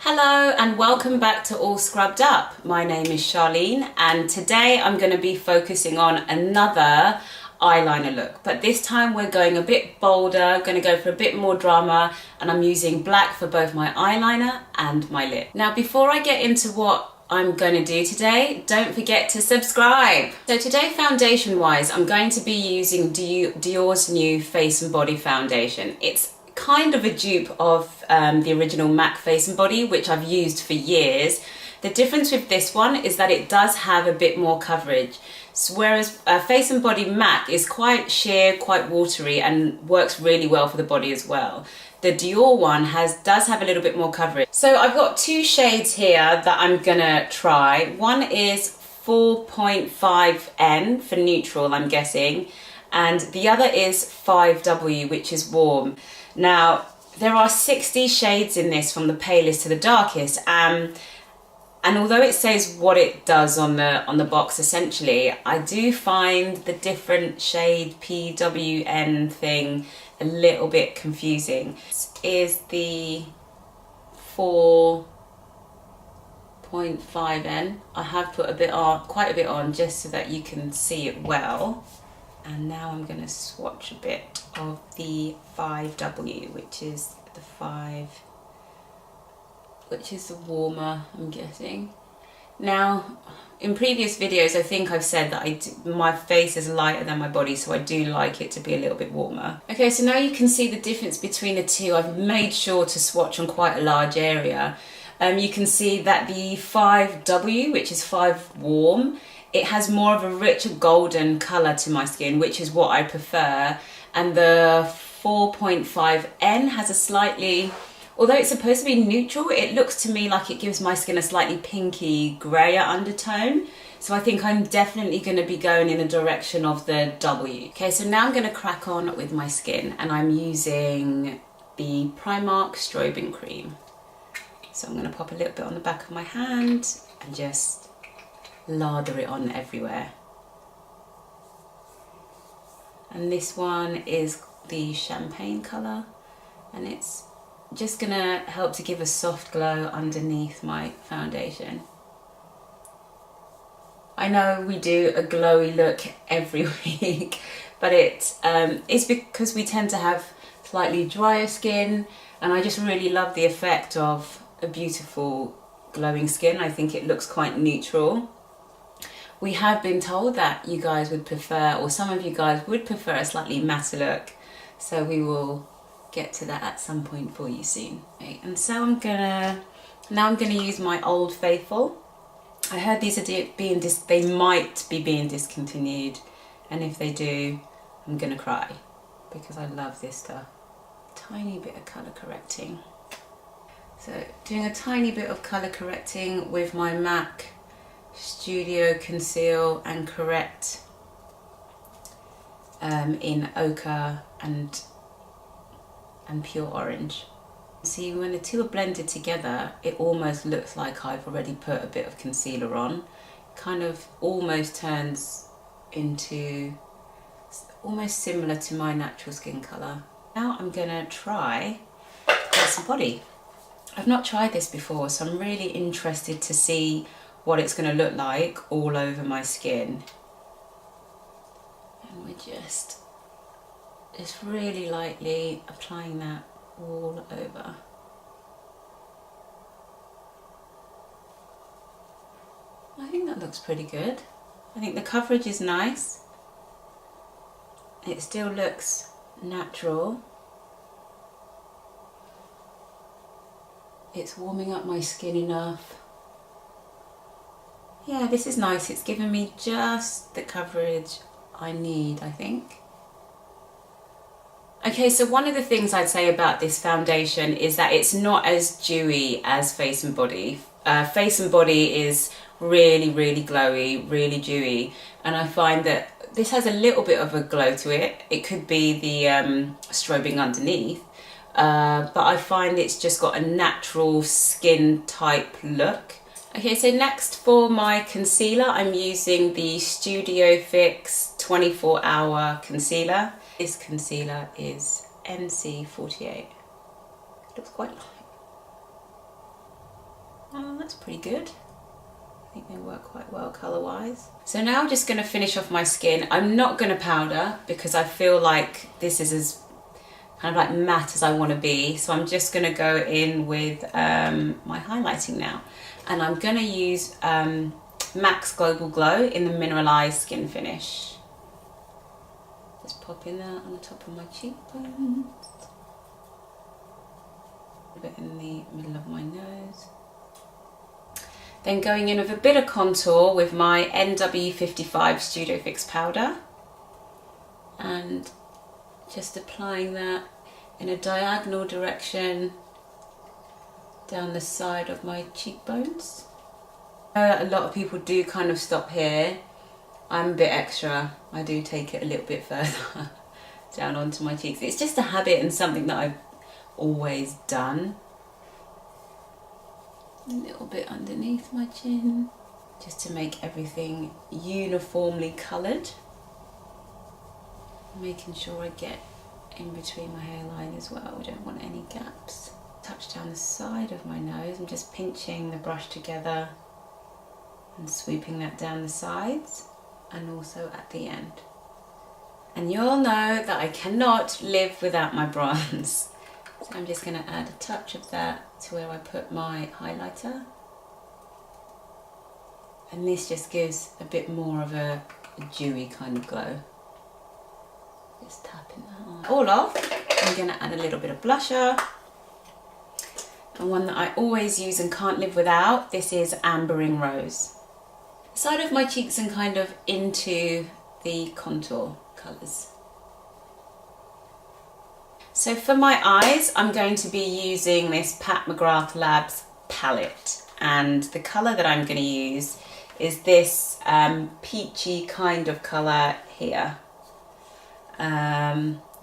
Hello and welcome back to All Scrubbed Up. My name is Charlene and today I'm going to be focusing on another eyeliner look, but this time we're going a bit bolder, going to go for a bit more drama, and I'm using black for both my eyeliner and my lip. Now before I get into what I'm going to do today, don't forget to subscribe. So today, foundation wise, I'm going to be using Dior's new Face and Body foundation. It's kind of a dupe of the original MAC Face and Body, which I've used for years. The difference with this one is that it does have a bit more coverage, so whereas Face and Body MAC is quite sheer, quite watery, and works really well for the body as well. The Dior one does have a little bit more coverage. So I've got two shades here that I'm gonna try. One is 4.5N for neutral, I'm guessing, and the other is 5W, which is warm. Now, there are 60 shades in this from the palest to the darkest, and although it says what it does on the box essentially, I do find the different shade PWN thing a little bit confusing. This is the 4.5N. I have put quite a bit on just so that you can see it well. And now I'm going to swatch a bit of the 5W, which is the warmer, I'm guessing. Now, in previous videos, I think I've said that my face is lighter than my body, so I do like it to be a little bit warmer. Okay, so now you can see the difference between the two. I've made sure to swatch on quite a large area. You can see that the 5W, which is 5 warm, it has more of a richer golden colour to my skin, which is what I prefer. And the 4.5N has a slightly, although it's supposed to be neutral, it looks to me like it gives my skin a slightly pinky grayer undertone. So I think I'm definitely going to be going in the direction of the W. Okay, so now I'm going to crack on with my skin, and I'm using the PRIMARK Strobing Cream. So I'm going to pop a little bit on the back of my hand and just lather it on everywhere. And this one is the champagne colour, and it's just gonna help to give a soft glow underneath my foundation. I know we do a glowy look every week, but it's because we tend to have slightly drier skin, and I just really love the effect of a beautiful glowing skin. I think it looks quite neutral. We have been told that you guys would prefer, or some of you guys would prefer, a slightly matte look, so we will get to that at some point for you soon. Okay, and so now I'm gonna use my Old Faithful. I heard these are they might be being discontinued, and if they do, I'm gonna cry because I love this stuff. Tiny bit of colour correcting. So doing a tiny bit of colour correcting with my MAC Studio Conceal and Correct in ochre and pure orange. See, when the two are blended together, it almost looks like I've already put a bit of concealer on. It kind of almost turns into almost similar to my natural skin colour. Now I'm gonna try Face and Body. I've not tried this before, so I'm really interested to see what it's going to look like all over my skin. And we're just really lightly applying that all over. I think that looks pretty good. I think the coverage is nice. It still looks natural. It's warming up my skin enough. Yeah, this is nice. It's given me just the coverage I need, I think. Okay, so one of the things I'd say about this foundation is that it's not as dewy as Face and Body. Face and Body is really, really glowy, really dewy, and I find that this has a little bit of a glow to it. It could be the strobing underneath, but I find it's just got a natural skin type look. Okay, so next for my concealer, I'm using the Studio Fix 24-Hour Concealer. This concealer is NC48. It looks quite light. Oh, that's pretty good. I think they work quite well colour-wise. So now I'm just going to finish off my skin. I'm not going to powder because I feel like this is as kind of like matte as I want to be. So I'm just going to go in with my highlighting now. And I'm going to use MAC's Global Glow in the Mineralize skin finish. Just popping that on the top of my cheekbones. A bit in the middle of my nose. Then going in with a bit of contour with my NW55 Studio Fix powder. And just applying that in a diagonal direction down the side of my cheekbones. A lot of people do kind of stop here. I'm a bit extra. I do take it a little bit further down onto my cheeks. It's just a habit and something that I've always done. A little bit underneath my chin, just to make everything uniformly coloured. Making sure I get in between my hairline as well. We don't want any gaps. Touch down the side of my nose. I'm just pinching the brush together and sweeping that down the sides and also at the end. And you'll know that I cannot live without my bronze. So I'm just going to add a touch of that to where I put my highlighter. And this just gives a bit more of a dewy kind of glow. Just tapping that on. All off, I'm going to add a little bit of blusher. And one that I always use and can't live without, this is Ambering Rose. The side of my cheeks and kind of into the contour colours. So for my eyes, I'm going to be using this Pat McGrath Labs palette, and the colour that I'm going to use is this peachy kind of colour here.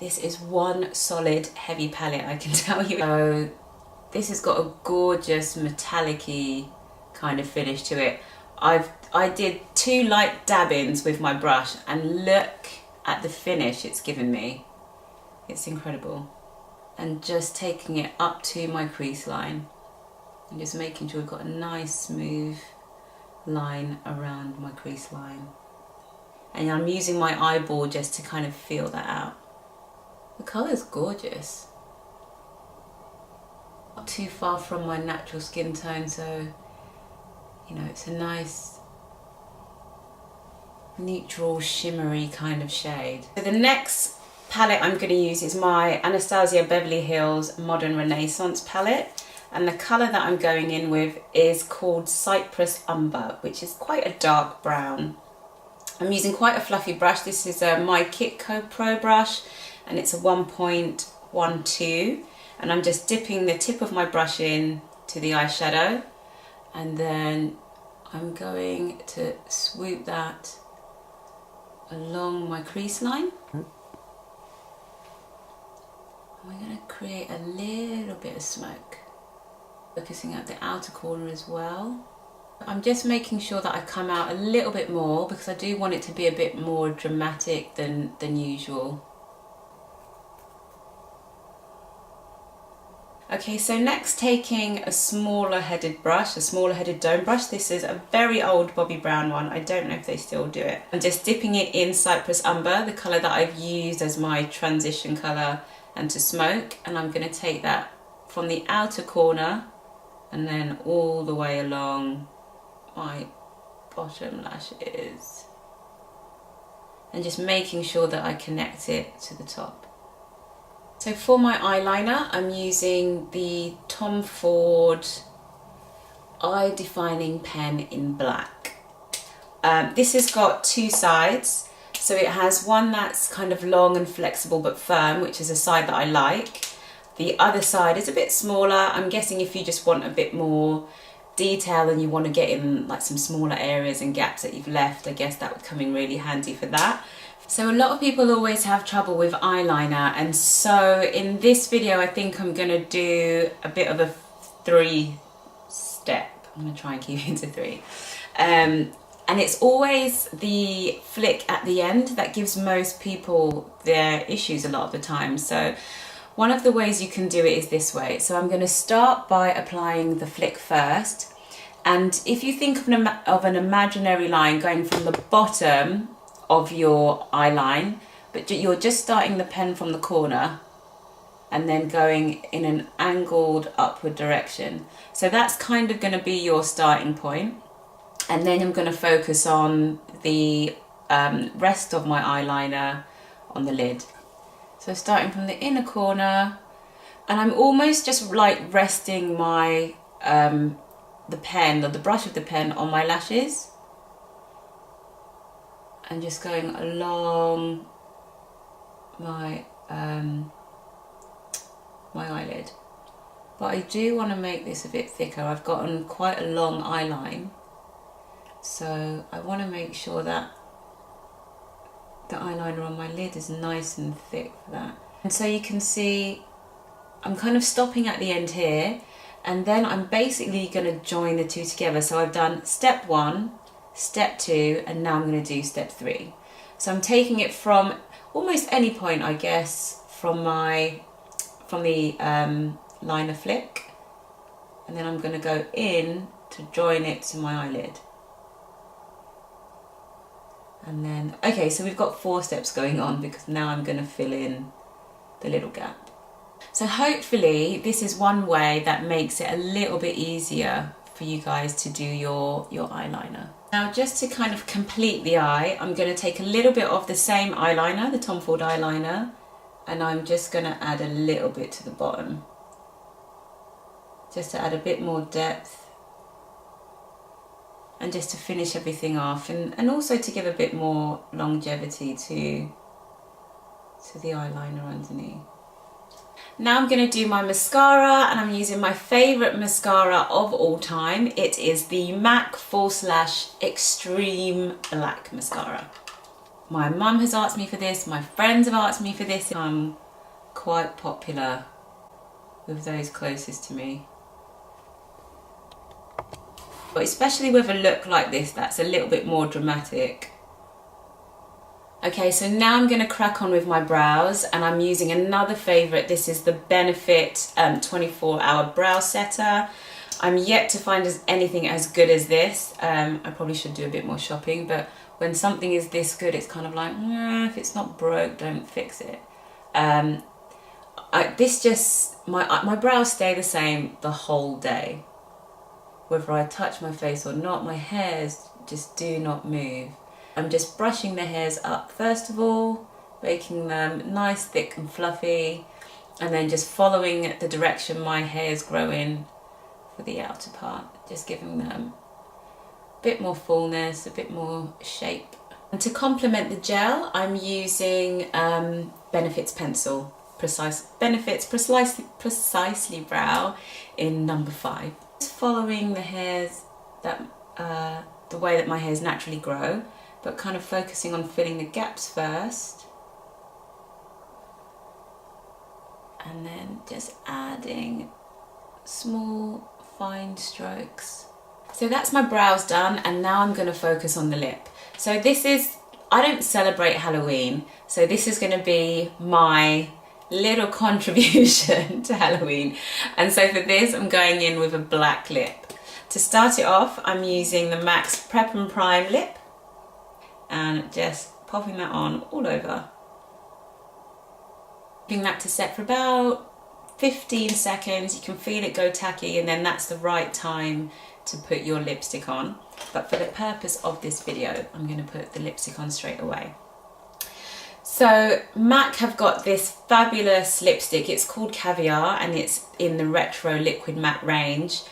This is one solid heavy palette, I can tell you. So this has got a gorgeous metallic-y kind of finish to it. I did 2 light dab-ins with my brush, and look at the finish it's given me. It's incredible. And just taking it up to my crease line and just making sure we've got a nice smooth line around my crease line. And I'm using my eyeball just to kind of feel that out. The colour's gorgeous. Not too far from my natural skin tone, so you know, it's a nice neutral shimmery kind of shade. So the next palette I'm going to use is my ANASTASIA Beverly Hills Modern Renaissance palette, and the colour that I'm going in with is called Cypress Umber, which is quite a dark brown. I'm using quite a fluffy brush. This is my Kitco Pro brush, and it's a 1.12, and I'm just dipping the tip of my brush in to the eyeshadow, and then I'm going to swoop that along my crease line. We're going to create a little bit of smoke, focusing at the outer corner as well. I'm just making sure that I come out a little bit more because I do want it to be a bit more dramatic than usual. Okay, so next taking a smaller headed brush, a smaller headed dome brush. This is a very old Bobbi Brown one. I don't know if they still do it. I'm just dipping it in Cypress Umber, the colour that I've used as my transition colour and to smoke, and I'm going to take that from the outer corner and then all the way along my bottom lashes, and just making sure that I connect it to the top. So for my eyeliner, I'm using the Tom Ford Eye Defining Pen in black. This has got 2 sides. So it has one that's kind of long and flexible but firm, which is a side that I like. The other side is a bit smaller. I'm guessing if you just want a bit more detail and you want to get in like some smaller areas and gaps that you've left, I guess that would come in really handy for that. So a lot of people always have trouble with eyeliner, and so in this video I think I'm going to do a bit of a 3-step. I'm going to try and keep it to 3. And it's always the flick at the end that gives most people their issues a lot of the time. So one of the ways you can do it is this way. So I'm going to start by applying the flick first, And if you think of an imaginary line going from the bottom of your eye line, but you're just starting the pen from the corner and then going in an angled upward direction. So that's kind of going to be your starting point. And then I'm going to focus on the rest of my eyeliner on the lid. So starting from the inner corner, and I'm almost just like resting my the pen, or the brush of the pen, on my lashes, and just going along my my eyelid. But I do want to make this a bit thicker. I've gotten quite a long eyeline, so I want to make sure that the eyeliner on my lid is nice and thick for that. And so you can see I'm kind of stopping at the end here, and then I'm basically going to join the two together. So I've done step 1, step 2, and now I'm going to do step 3. So I'm taking it from almost any point, I guess, from the liner flick, and then I'm going to go in to join it to my eyelid. And then, okay, so we've got 4 steps going on, because now I'm going to fill in the little gap. So hopefully this is one way that makes it a little bit easier for you guys to do your eyeliner. Now, just to kind of complete the eye, I'm going to take a little bit of the same eyeliner, the Tom Ford eyeliner, and I'm just going to add a little bit to the bottom, just to add a bit more depth, and just to finish everything off, and also to give a bit more longevity to the eyeliner underneath. Now I'm going to do my mascara, and I'm using my favourite mascara of all time. It is the MAC False Lash Extreme Black Mascara. My mum has asked me for this, my friends have asked me for this. I'm quite popular with those closest to me. But especially with a look like this that's a little bit more dramatic. Okay, so now I'm going to crack on with my brows, and I'm using another favourite. This is the Benefit 24-hour brow setter. I'm yet to find anything as good as this. I probably should do a bit more shopping, but when something is this good, it's kind of like, if it's not broke, don't fix it. My brows stay the same the whole day. Whether I touch my face or not, my hairs just do not move. I'm just brushing the hairs up first of all, making them nice, thick and fluffy, and then just following the direction my hairs grow in for the outer part, just giving them a bit more fullness, a bit more shape. And to complement the gel, I'm using Benefit's pencil, Benefit's Precisely Brow in number 5. Just following the hairs, the way that my hairs naturally grow, but kind of focusing on filling the gaps first, and then just adding small fine strokes. So that's my brows done, and now I'm going to focus on the lip. So this is, I don't celebrate Halloween, so this is going to be my little contribution to Halloween. And so for this, I'm going in with a black lip. To start it off, I'm using the MAC's Prep and Prime lip, and just popping that on all over. Leaving that to set for about 15 seconds. You can feel it go tacky, and then that's the right time to put your lipstick on. But for the purpose of this video, I'm going to put the lipstick on straight away. So MAC have got this fabulous lipstick. It's called Caviar, and it's in the Retro Liquid Matte range.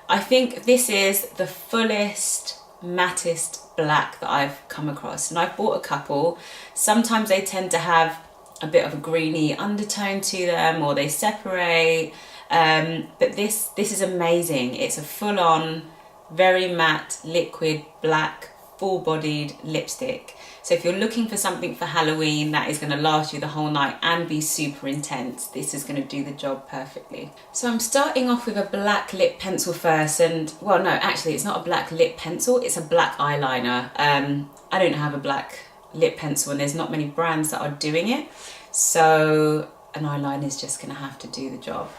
I think this is the fullest, mattest black that I've come across, and I've bought a couple. Sometimes they tend to have a bit of a greeny undertone to them, or they separate, but this is amazing. It's a full-on, very matte, liquid black, full-bodied lipstick. So if you're looking for something for Halloween that is going to last you the whole night and be super intense, this is going to do the job perfectly. So I'm starting off with a black lip pencil first, and well, no, actually it's not a black lip pencil, it's a black eyeliner. I don't have a black lip pencil, and there's not many brands that are doing it, so an eyeliner is just going to have to do the job.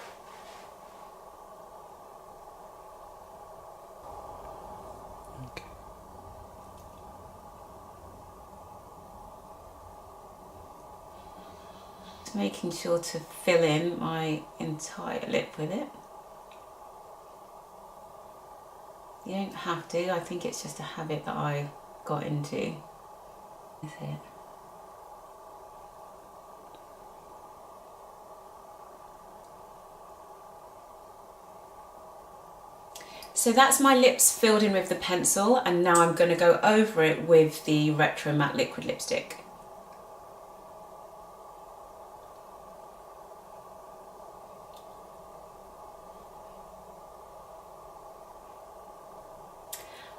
Just making sure to fill in my entire lip with it. You don't have to, I think it's just a habit that I got into. That's it. So that's my lips filled in with the pencil, and now I'm going to go over it with the Retro Matte Liquid Lipstick.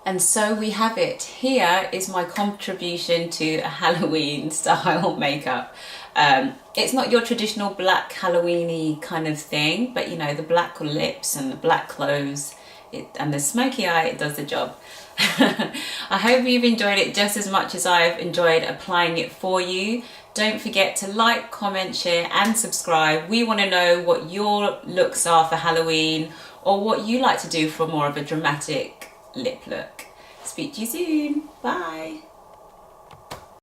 And so we have it. Here is my contribution to a Halloween style makeup. It's not your traditional black Halloweeny kind of thing, but you know, the black lips and the black clothes and the smoky eye, it does the job. I hope you've enjoyed it just as much as I've enjoyed applying it for you. Don't forget to like, comment, share and subscribe. We want to know what your looks are for Halloween, or what you like to do for more of a dramatic lip look. Speak to you soon. Bye.